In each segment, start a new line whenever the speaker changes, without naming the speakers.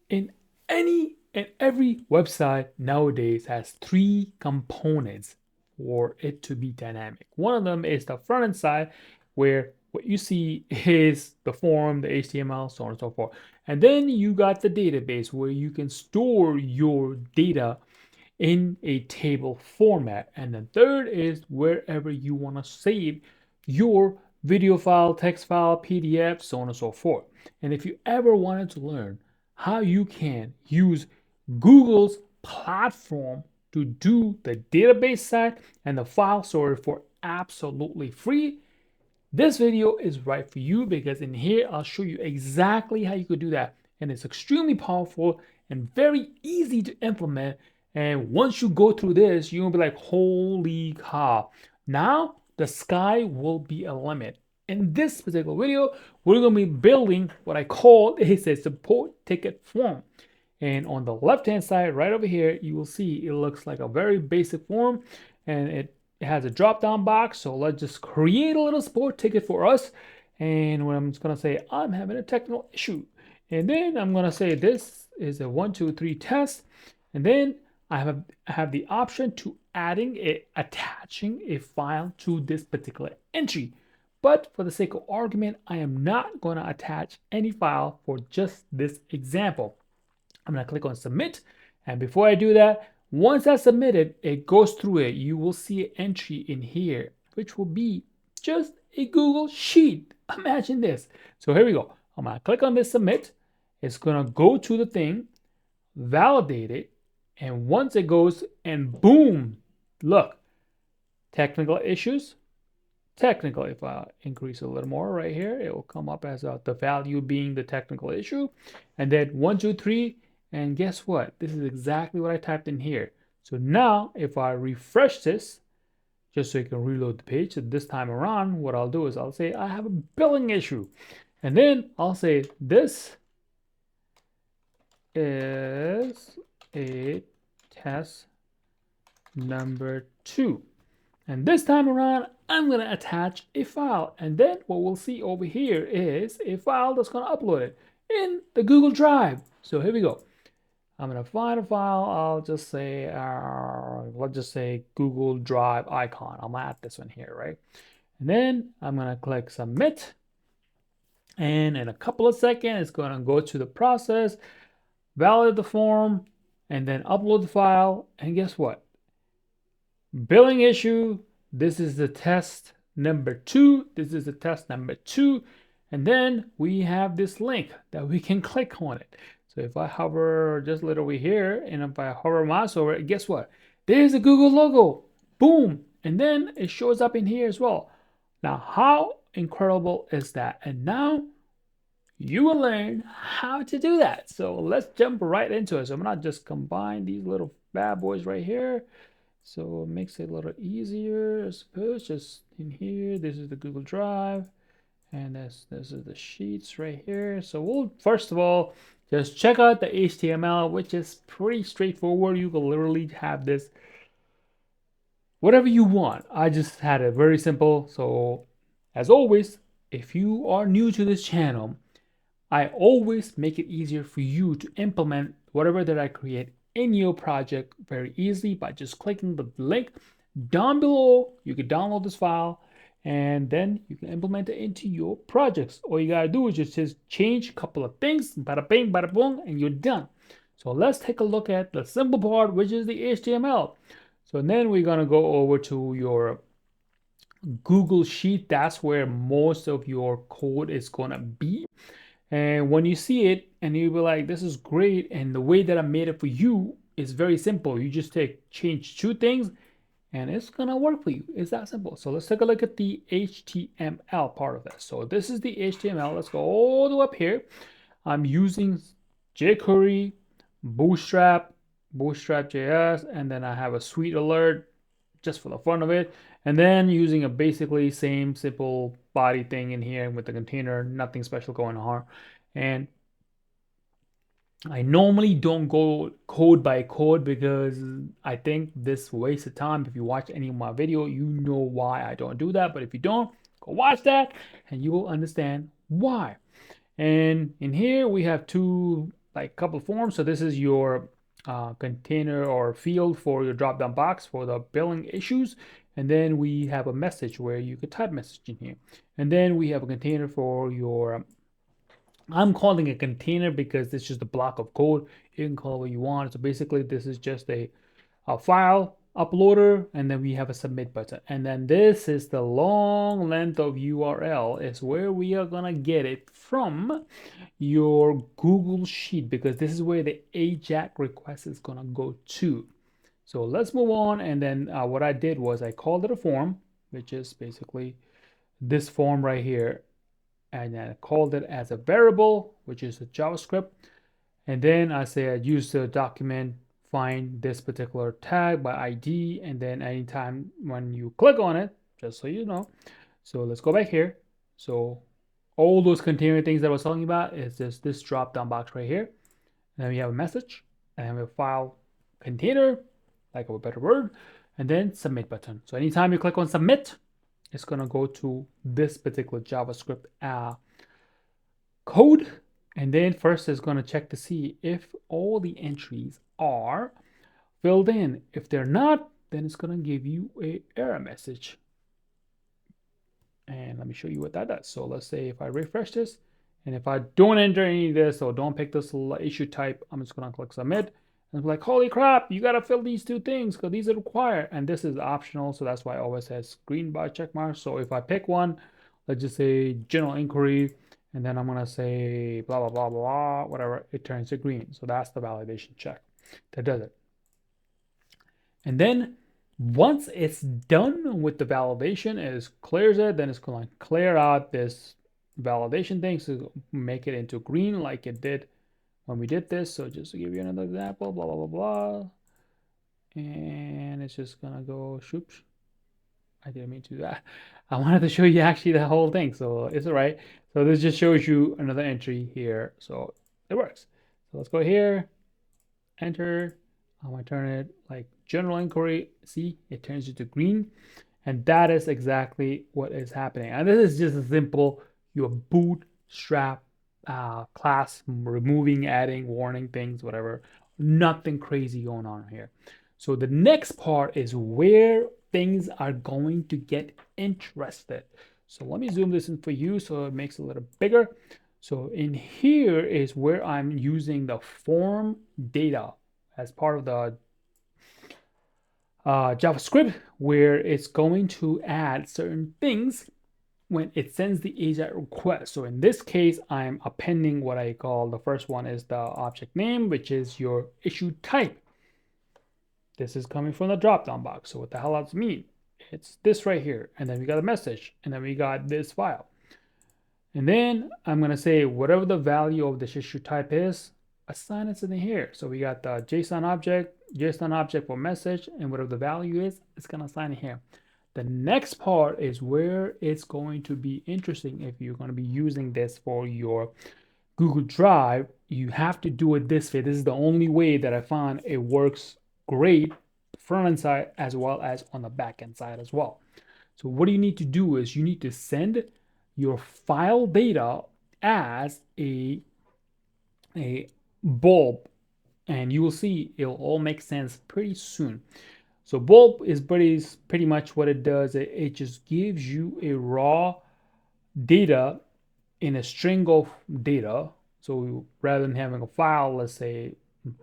in any and every website nowadays has three components for it to be dynamic. One of them is the front end side, where what you see is the form, the HTML, so on and so forth. And then you got the database where you can store your data in a table format. And then third is wherever you want to save your video file, text file, PDF, so on and so forth. And if you ever wanted to learn how you can use Google's platform to do the database side and the file storage for absolutely free, this video is right for you, because in here I'll show you exactly how you could do that. And it's extremely powerful and very easy to implement. And once you go through this, you'll be like, holy cow. Now the sky will be a limit. In this particular video, we're going to be building what I call is a support ticket form. And on the left hand side, right over here, you will see it looks like a very basic form, and it has a drop down box. So let's just create a little support ticket for us. And when I'm just going to say, I'm having a technical issue. And then I'm going to say, this is a 1, 2, 3 test. And then I have the option to attaching a file to this particular entry. But for the sake of argument, I am not going to attach any file for just this example. I'm going to click on submit. And before I do that, once that's submitted, it goes through it. You will see an entry in here, which will be just a Google Sheet. Imagine this. So here we go. I'm going to click on this submit. It's going to go to the thing, validate it. And once it goes, and boom, look, technical issues. Technical, if I increase a little more right here, it will come up as the value being the technical issue. And then 1, 2, 3. And guess what? This is exactly what I typed in here. So now if I refresh this, just so you can reload the page, so this time around, what I'll do is I'll say I have a billing issue. And then I'll say this is a test number 2. And this time around, I'm going to attach a file. And then what we'll see over here is a file that's going to upload it in the Google Drive. So here we go. I'm going to find a file. I'll just say, let's just say Google Drive icon. I'm going to add this one here, right? And then I'm going to click submit. And in a couple of seconds, it's going to go to the process, validate the form, and then upload the file. And guess what? Billing issue. This is the test number 2. This is the test number 2. And then we have this link that we can click on it. So if I hover just a little over here, and if I hover mouse over it, guess what? There's the Google logo. Boom. And then it shows up in here as well. Now, how incredible is that? And now you will learn how to do that. So let's jump right into it. So I'm going to just combine these little bad boys right here. So it makes it a little easier, I suppose. Just in here, this is the Google Drive. And this is the sheets right here. So we'll first of all just check out the HTML, which is pretty straightforward. You can literally have this whatever you want. I just had it very simple. So as always, if you are new to this channel, I always make it easier for you to implement whatever that I create in your project very easily by just clicking the link down below. You can download this file, and then you can implement it into your projects. All you gotta do is just change a couple of things, bada bing, bada boom, and you're done. So let's take a look at the simple part, which is the HTML. So then we're gonna go over to your Google Sheet. That's where most of your code is gonna be. And when you see it and you'll be like, this is great, and the way that I made it for you is very simple. You just change 2 things and it's gonna work for you. It's that simple. So let's take a look at the HTML part of this. So this is the HTML. Let's go all the way up here. I'm using jQuery, Bootstrap, Bootstrap.js, and then I have a sweet alert just for the fun of it. And then using a basically same simple body thing in here with the container, nothing special going on. And I normally don't go code by code because I think this waste of time. If you watch any of my video, you know why I don't do that. But if you don't, go watch that and you will understand why. And in here we have 2 like a couple forms. So this is your container or field for your drop-down box for the billing issues. And then we have a message where you could type message in here. And then we have a container for your, I'm calling it a container because it's just a block of code. You can call it what you want. So basically this is just a file uploader, and then we have a submit button. And then this is the long length of URL is where we are gonna get it from your Google Sheet, because this is where the Ajax request is gonna go to. So let's move on. And then what I did was I called it a form, which is basically this form right here. And then I called it as a variable, which is a JavaScript. And then I said use the document, find this particular tag by ID, and then anytime when you click on it, just so you know. So let's go back here. So all those container things that I was talking about is just this drop down box right here. And then we have a message, and then we have a file container, like a better word, and then submit button. So anytime you click on submit, it's gonna go to this particular JavaScript code. And then first it's going to check to see if all the entries are filled in. If they're not, then it's going to give you a error message. And let me show you what that does. So let's say if I refresh this, and if I don't enter any of this or don't pick this issue type, I'm just going to click submit. And it's like, holy crap, you got to fill these two things because these are required. And this is optional. So that's why it always has green bar check mark. So if I pick one, let's just say general inquiry, and then I'm going to say blah, blah, blah, blah, whatever, it turns to green. So that's the validation check that does it. And then once it's done with the validation, it clears it, then it's going to clear out this validation thing to make it into green like it did when we did this. So just to give you another example, blah, blah, blah, blah. And it's just going to go, shoops. I didn't mean to do that. I wanted to show you actually the whole thing, so it's all right. So this just shows you another entry here, so it works. So let's go here, enter. I'm gonna turn it like general inquiry. See, it turns it to green, and that is exactly what is happening. And this is just a simple your bootstrap class, removing, adding, warning things, whatever. Nothing crazy going on here. So the next part is where things are going to get interested. So let me zoom this in for you so it makes it a little bigger. So in here is where I'm using the form data as part of the JavaScript, where it's going to add certain things when it sends the AJAX request. So in this case, I'm appending what I call, the first one is the object name, which is your issue type. This is coming from the drop-down box. So what the hell does it mean? It's this right here. And then we got a message, and then we got this file. And then I'm going to say whatever the value of this issue type is, assign it in here. So we got the JSON object for message, and whatever the value is, it's going to assign it here. The next part is where it's going to be interesting. If you're going to be using this for your Google Drive, you have to do it this way. This is the only way that I found it works great front end side as well as on the back end side as well. So what you need to do is you need to send your file data as a bulb, and you will see it'll all make sense pretty soon. So bulb is pretty much what it does. It just gives you a raw data in a string of data. So rather than having a file, let's say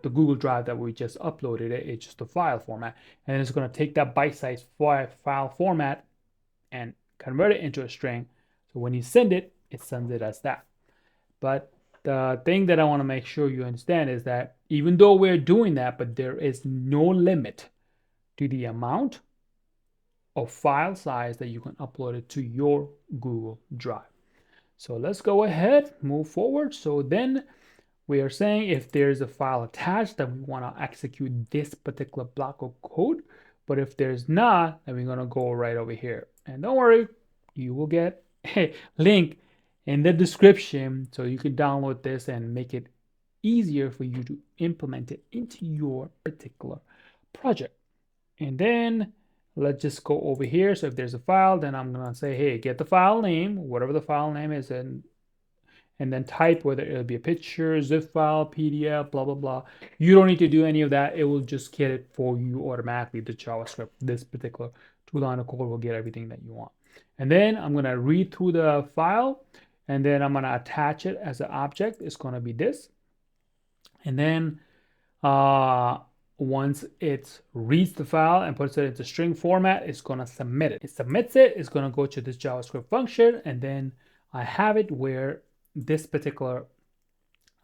the Google Drive that we just uploaded, it's just a file format. And it's going to take that bite-sized file format and convert it into a string. So when you send it, it sends it as that. But the thing that I want to make sure you understand is that even though we're doing that, but there is no limit to the amount of file size that you can upload it to your Google Drive. So let's go ahead, move forward. So then we are saying if there's a file attached, that we want to execute this particular block of code. But if there's not, then we're going to go right over here. And don't worry, you will get a link in the description so you can download this and make it easier for you to implement it into your particular project. And then let's just go over here. So if there's a file, then I'm going to say, hey, get the file name, whatever the file name is, and and then type whether it'll be a picture, zip file, PDF, blah blah blah. You don't need to do any of that. It will just get it for you automatically. The JavaScript, this particular two-line of code will get everything that you want. And then I'm gonna read through the file, and then I'm gonna attach it as an object. It's gonna be this, and then uh, once it reads the file and puts it into string format, it's going to submit it. It submits it, it's going to go to this JavaScript function, and then I have it where this particular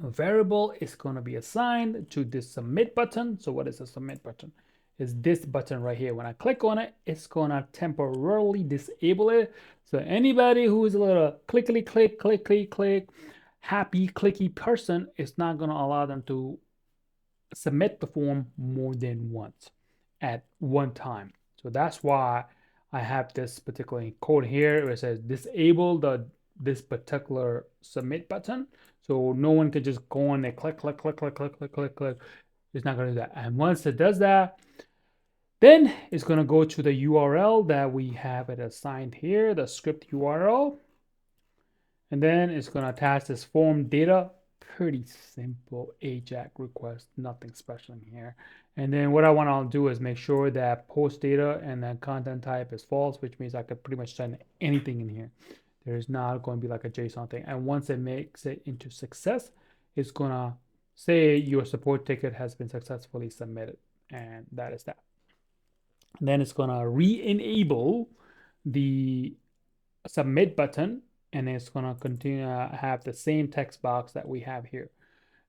variable is going to be assigned to this submit button. So what is the submit button? Is this button right here. When I click on it, it's going to temporarily disable it. So anybody who is a little clickety click, click, click, click, happy clicky person, it's not going to allow them to submit the form more than once at one time. So that's why I have this particular code here where it says disable this particular submit button. So no one can just go on there, click, click, click, click, click, click, click, click. It's not going to do that. And once it does that, then it's going to go to the URL that we have it assigned here, the script URL. And then it's going to attach this form data. Pretty simple Ajax request, nothing special in here. And then what I want to do is make sure that post data and then content type is false, which means I could pretty much send anything in here. There's not going to be like a JSON thing. And once it makes it into success, it's going to say your support ticket has been successfully submitted. And that is that. And then it's going to re-enable the submit button, and it's going to continue to have the same text box that we have here.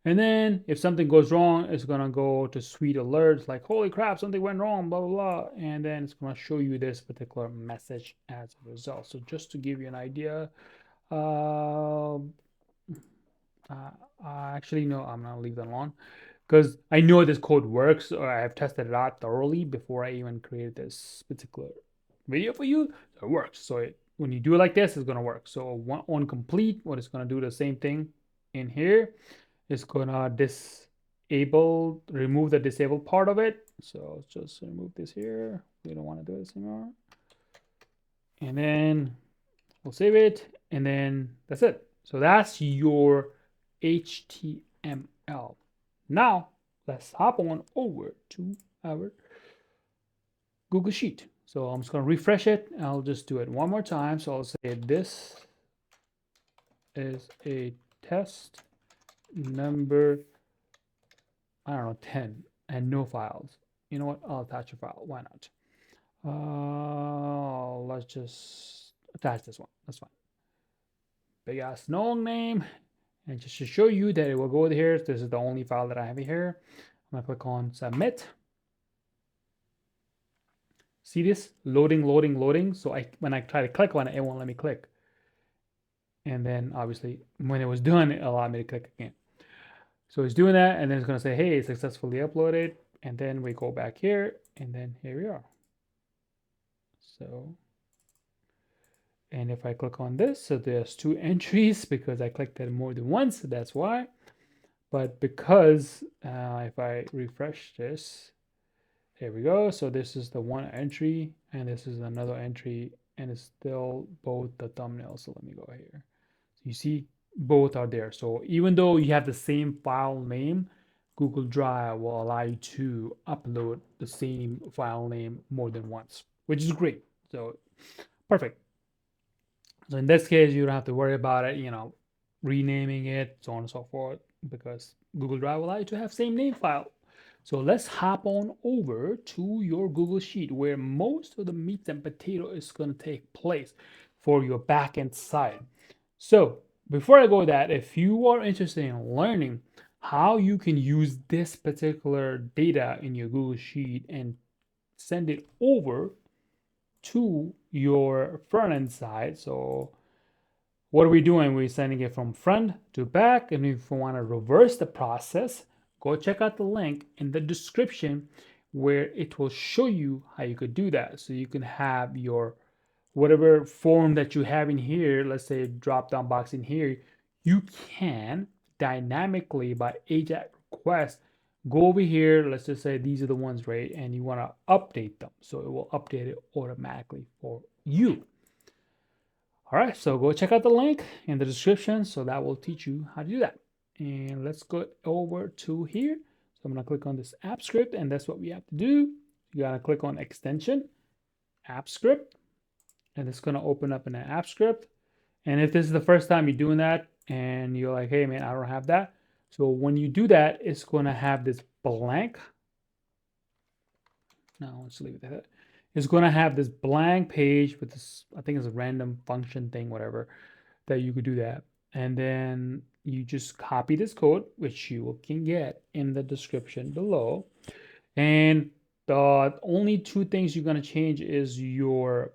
And then if something goes wrong, it's going to go to sweet alerts like, holy crap, something went wrong, blah, blah, blah. And then it's going to show you this particular message as a result. So just to give you an idea, actually, no, I'm going to leave that alone because I know this code works, or I have tested it out thoroughly before I even created this particular video for you. So it works. So when you do it like this, it's going to work. So on complete, what it's going to do the same thing in here. It's going to remove the disabled part of it. So let's just remove this here. We don't want to do this anymore. And then we'll save it. And then that's it. So that's your HTML. Now let's hop on over to our Google Sheet. So I'm just going to refresh it. I'll just do it one more time. So I'll say this is a test number, I don't know, 10 and no files. You know what? I'll attach a file. Why not? Let's just attach this one. That's fine. Big ass long name. And just to show you that it will go here, this is the only file that I have here. I'm going to click on submit. See this? Loading, loading, loading. So when I try to click on it, it won't let me click. And then obviously when it was done, it allowed me to click again. So it's doing that, and then it's going to say, hey, successfully uploaded. And then we go back here, and then here we are. So, and if I click on this, so there's 2 entries because I clicked it more than once, so that's why. But because if I refresh this, here we go. So this is the one entry, and this is another entry, and it's still both the thumbnails. So let me go here. So you see, both are there. So even though you have the same file name, Google Drive will allow you to upload the same file name more than once, which is great. So perfect. So in this case, you don't have to worry about it, renaming it, so on and so forth, because Google Drive will allow you to have same name file. So let's hop on over to your Google Sheet where most of the meat and potato is going to take place for your backend side. So before I go that, if you are interested in learning how you can use this particular data in your Google Sheet and send it over to your front end side. So what are we doing? We're sending it from front to back. And if you want to reverse the process, go check out the link in the description where it will show you how you could do that. So you can have your whatever form that you have in here, let's say drop down box in here, you can dynamically by Ajax request go over here. Let's just say these are the ones, right? And you want to update them. So it will update it automatically for you. All right, so go check out the link in the description. So that will teach you how to do that. And let's go over to here. So I'm gonna click on this app script, and that's what we have to do. You gotta click on extension, app script, and it's gonna open up in an app script. And if this is the first time you're doing that and you're like, hey man, I don't have that. So when you do that, it's gonna have this blank. No, let's leave it at that. It's gonna have this blank page with this, I think it's a random function thing, whatever, that you could do that. And then you just copy this code, which you can get in the description below. And the only two things you're gonna change is your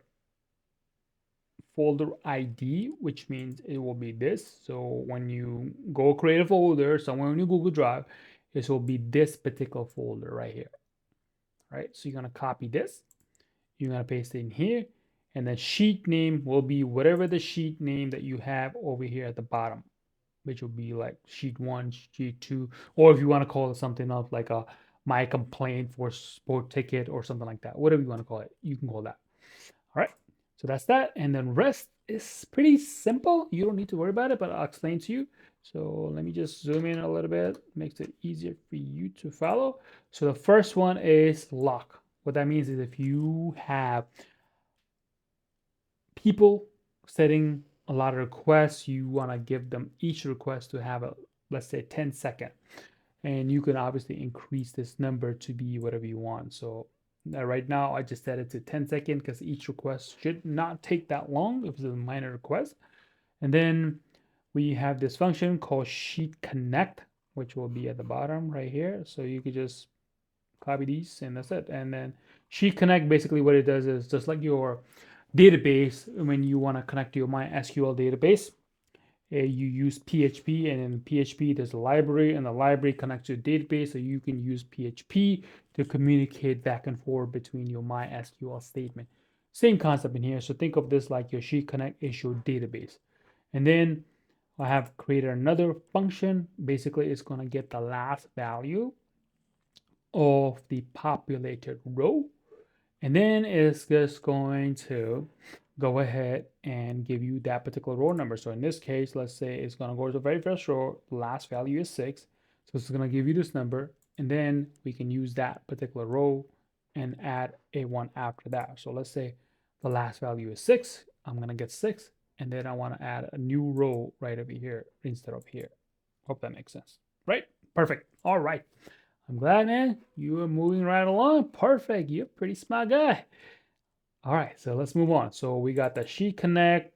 folder ID, which means it will be this. So when you go create a folder somewhere in your Google Drive, this will be this particular folder right here. Right? So you're gonna copy this, you're gonna paste it in here, and then sheet name will be whatever the sheet name that you have over here at the bottom, which will be like sheet one, sheet two, or if you want to call it something else like a my complaint for sport ticket or something like that, whatever you want to call it, you can call that. All right, so that's that. And then rest is pretty simple. You don't need to worry about it, but I'll explain to you. So let me just zoom in a little bit, makes it easier for you to follow. So the first one is lock. What that means is if you have people setting a lot of requests, you want to give them each request to have a, let's say 10-second. And you can obviously increase this number to be whatever you want. So right now I just set it to 10-second because each request should not take that long if it's a minor request. And then we have this function called sheet connect, which will be at the bottom right here. So you could just copy these and that's it. And then sheet connect, basically what it does is just like your database, when you want to connect to your MySQL database, you use PHP, and in PHP there's a library, and the library connects to a database, so you can use PHP to communicate back and forth between your MySQL statement. Same concept in here. So think of this like your sheet connect is your database. And then I have created another function. Basically, it's going to get the last value of the populated row, and then it's just going to go ahead and give you that particular row number. So in this case, let's say it's going to go to the very first row, the last value is 6. So it's going to give you this number, and then we can use that particular row and add a 1 after that. So let's say the last value is 6. I'm going to get 6, and then I want to add a new row right over here instead of here. Hope that makes sense. Right? Perfect. All right. I'm glad, man. You are moving right along. Perfect. You're a pretty smart guy. All right, so let's move on. So we got the sheet connect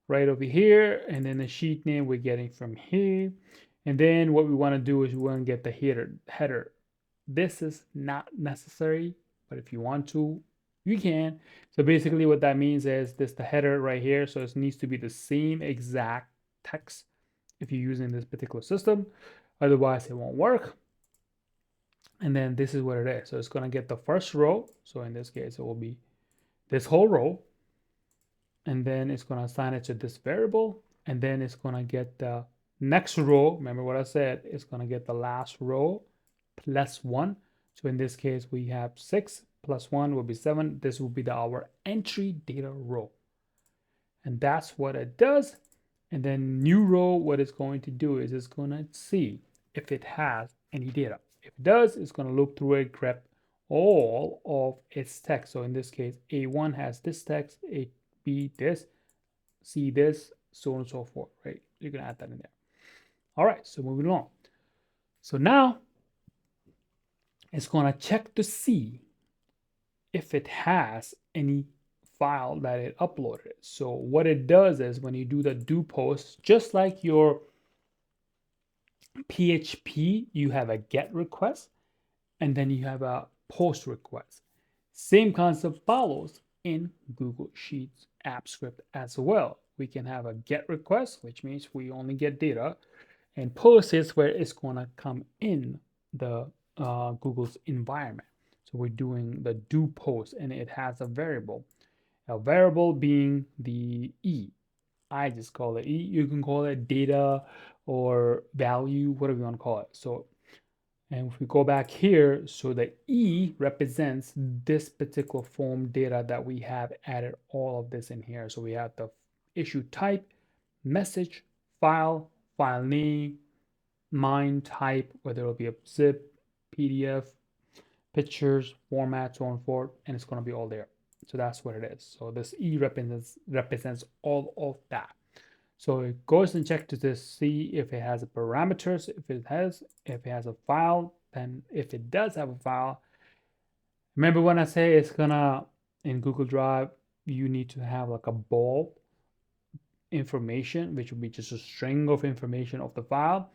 right over here, and then the sheet name we're getting from here. And then what we want to do is we want to get the header. This is not necessary, but if you want to, you can. So basically what that means is this the header right here. So it needs to be the same exact text if you're using this particular system. Otherwise, it won't work. And then this is what it is. So it's going to get the first row. So in this case, it will be this whole row. And then it's going to assign it to this variable. And then it's going to get the next row. Remember what I said? It's going to get the last row plus 1. So in this case, we have 6 plus 1 will be 7. This will be our entry data row. And that's what it does. And then new row, what it's going to do is it's going to see if it has any data. If it does, it's going to look through it, grab all of its text. So in this case, A1 has this text, A, B this, C this, so on and so forth, right? You can add that in there. All right, so moving on. So now it's going to check to see if it has any file that it uploaded. So what it does is when you do the do post, just like your PHP, you have a get request and then you have a post request. Same concept follows in Google Sheets app script as well. We can have a get request, which means we only get data, and post is where it's going to come in the Google's environment. So we're doing the do post, and it has a variable being the E. I just call it E. You can call it data or value, whatever you want to call it. So, and if we go back here, so the E represents this particular form data that we have added all of this in here. So we have the issue type, message, file, file name, mine type, whether it'll be a zip, PDF, pictures, format, so on and forth, and it's going to be all there. So that's what it is. So this E represents all of that. So it goes and checks to see if it has a parameters, if it has a file, then if it does have a file, remember when I say it's gonna in Google Drive, you need to have like a bulb information, which will be just a string of information of the file.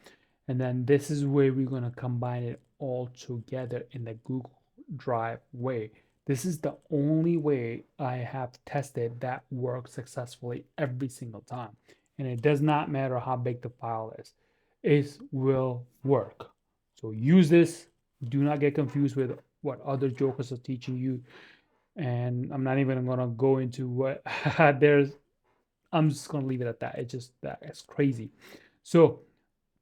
And then this is where we're going to combine it all together in the Google Drive way. This is the only way I have tested that works successfully every single time. And it does not matter how big the file is, it will work. So use this. Do not get confused with what other jokers are teaching you. And I'm not even going to go into what there's I'm just gonna leave it at that. It's just that it's crazy. So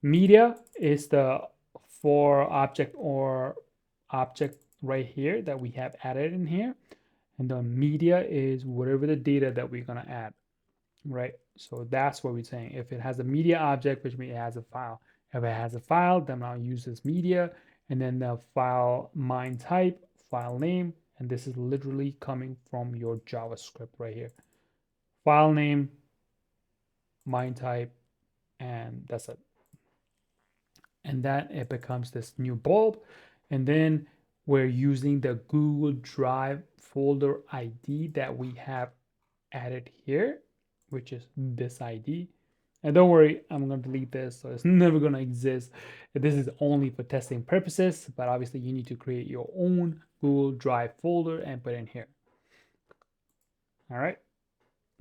media is the for object or object right here that we have added in here. And the media is whatever the data that we're gonna add, right? So that's what we're saying. If it has a media object, which means it has a file. If it has a file, then I'll use this media and then the file mine type, file name, and this is literally coming from your JavaScript right here. File name, mine type, and that's it. And then it becomes this new bulb. And then we're using the Google Drive folder ID that we have added here, which is this ID. And don't worry, I'm going to delete this, so it's never going to exist. This is only for testing purposes, but obviously you need to create your own Google Drive folder and put it in here. All right.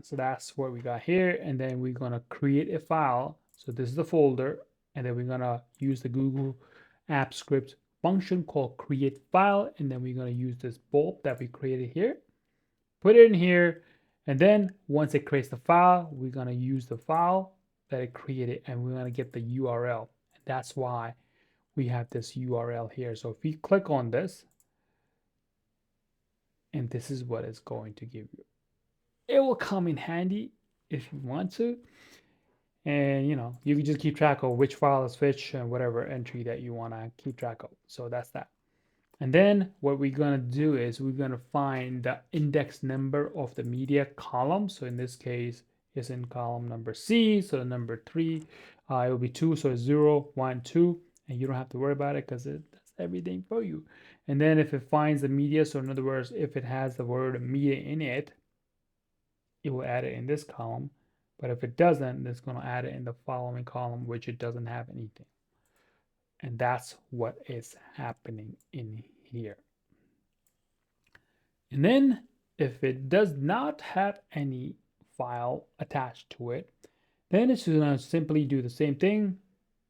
So that's what we got here. And then we're going to create a file. So this is the folder. And then we're going to use the Google App Script function called create file. And then we're going to use this bulb that we created here. Put it in here. And then once it creates the file, we're going to use the file that it created. And we're going to get the URL. And that's why we have this URL here. So if we click on this, and this is what it's going to give you. It will come in handy if you want to. And you can just keep track of which file is which and whatever entry that you want to keep track of. So that's that. And then what we're going to do is we're going to find the index number of the media column. So in this case, it's in column number C. So the number 3, it will be 2. So it's 0, 1, 2. And you don't have to worry about it because it does everything for you. And then if it finds the media, so in other words, if it has the word media in it, it will add it in this column. But if it doesn't, it's going to add it in the following column, which it doesn't have anything. And that's what is happening in here. And then if it does not have any file attached to it, then it's going to simply do the same thing.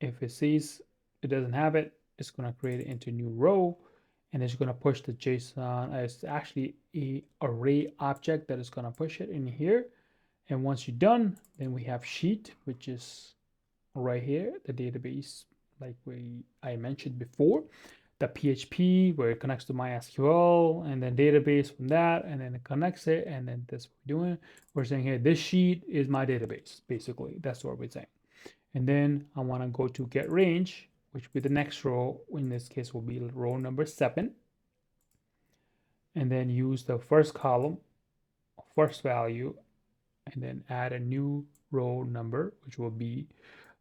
If it sees it doesn't have it, it's going to create it into a new row, and it's going to push the JSON. It's actually a array object that is going to push it in here. And once you're done, then we have sheet, which is right here, the database, like I mentioned before, the PHP where it connects to MySQL, and then database from that, and then it connects it, and then this we're doing. We're saying here, this sheet is my database, basically. That's what we're saying. And then I want to go to get range, which will be the next row. In this case, will be row number 7. And then use the first column, first value, and then add a new row number, which will be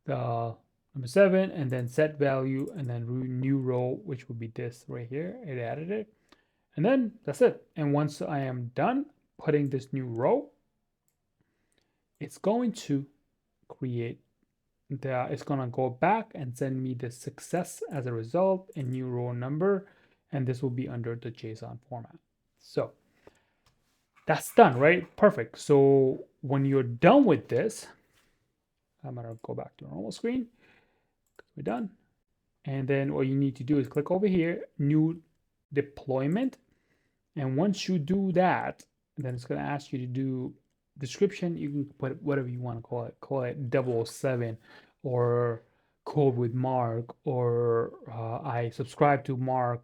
the number 7, and then set value, and then new row, which will be this right here. It added it. And then that's it. And once I am done putting this new row, it's going to create it's going to go back and send me the success as a result, a new row number, and this will be under the JSON format. So that's done, right? Perfect. So when you're done with this, I'm going to go back to normal screen. We're done. And then what you need to do is click over here, new deployment. And once you do that, then it's going to ask you to do description. You can put whatever you want to call it. Call it 007 or Code with Mark, or I subscribe to Mark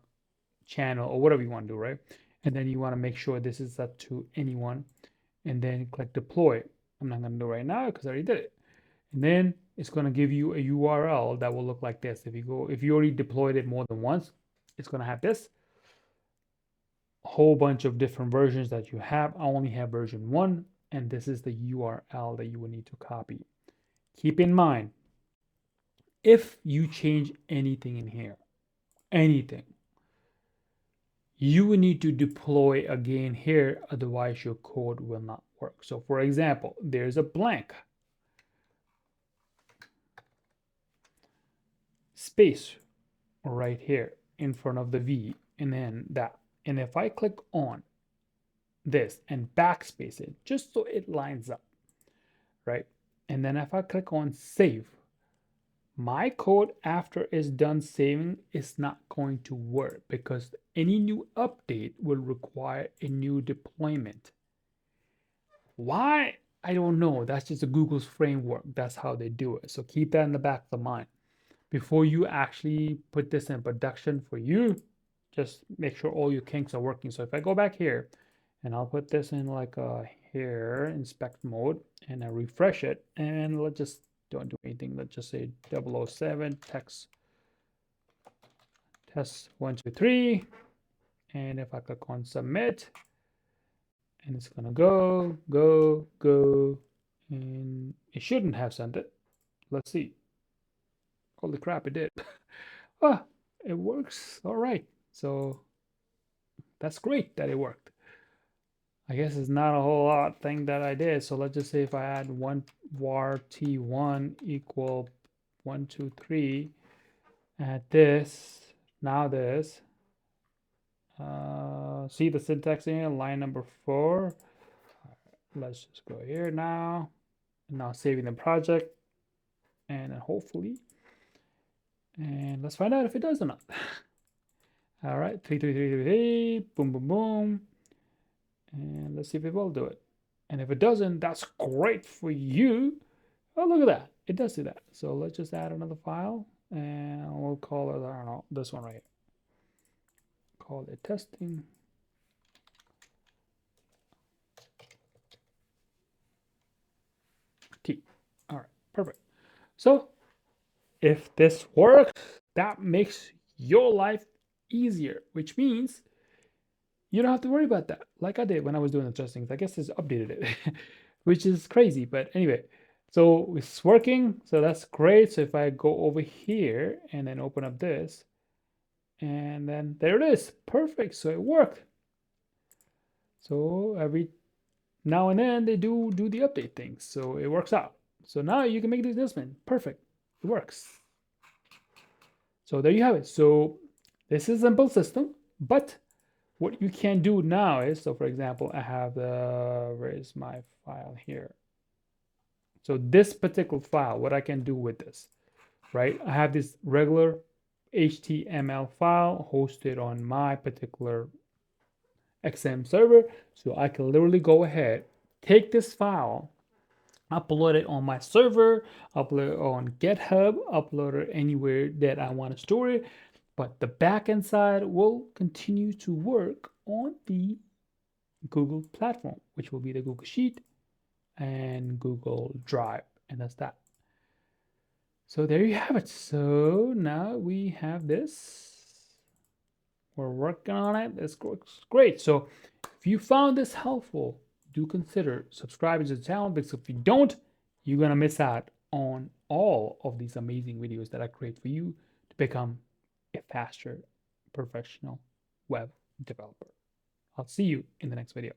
channel, or whatever you want to do, right? And then you want to make sure this is set to anyone, and then click deploy. I'm not going to do it right now because I already did it. And then it's going to give you a URL that will look like this. If you already deployed it more than once, it's going to have this whole bunch of different versions that you have. I only have version 1, and this is the URL that you will need to copy. Keep in mind, if you change anything in here, anything, you will need to deploy again here, otherwise your code will not work. So for example, there's a blank space right here in front of the V, and then that. And if I click on this and backspace it, just so it lines up, right? And then if I click on save, my code after it's done saving is not going to work because any new update will require a new deployment. Why? I don't know. That's just a Google's framework. That's how they do it. So keep that in the back of the mind. Before you actually put this in production for you, just make sure all your kinks are working. So if I go back here and I'll put this in like here, inspect mode, and I refresh it, and let's just don't do anything. Let's just say 007 text test 1 2 3, and if I click on submit, and it's gonna go, and it shouldn't have sent it. Let's see. Holy crap, it did. Ah, it works. All right. So that's great that it worked. I guess it's not a whole lot thing that I did. So let's just say if I add one var t1 equal 1 2 3, add this, now this. See the syntax in line number 4. Let's just go here now. Now saving the project, and then hopefully, and let's find out if it does or not. All right, 33333, boom, boom, boom. And let's see if it will do it. And if it doesn't, that's great for you. Oh, look at that. It does do that. So let's just add another file, and we'll call it, I don't know, this one right here. Call it testing. T. All right, perfect. So if this works, that makes your life easier, which means you don't have to worry about that like I did when I was doing the testings. I guess it's updated it, which is crazy. But anyway, so it's working. So that's great. So if I go over here and then open up this, and then there it is. Perfect. So it worked. So every now and then they do the update things. So it works out. So now you can make the adjustment. Perfect. It works. So there you have it. So this is a simple system, but what you can do now is, so for example, I have where is my file here? So this particular file, what I can do with this, right? I have this regular HTML file hosted on my particular XM server. So I can literally go ahead, take this file, upload it on my server, upload it on GitHub, upload it anywhere that I want to store it. But the backend side will continue to work on the Google platform, which will be the Google Sheet and Google Drive. And that's that. So there you have it. So now we have this. We're working on it. This works great. So if you found this helpful, do consider subscribing to the channel, because if you don't, you're going to miss out on all of these amazing videos that I create for you to become a faster professional web developer. I'll see you in the next video.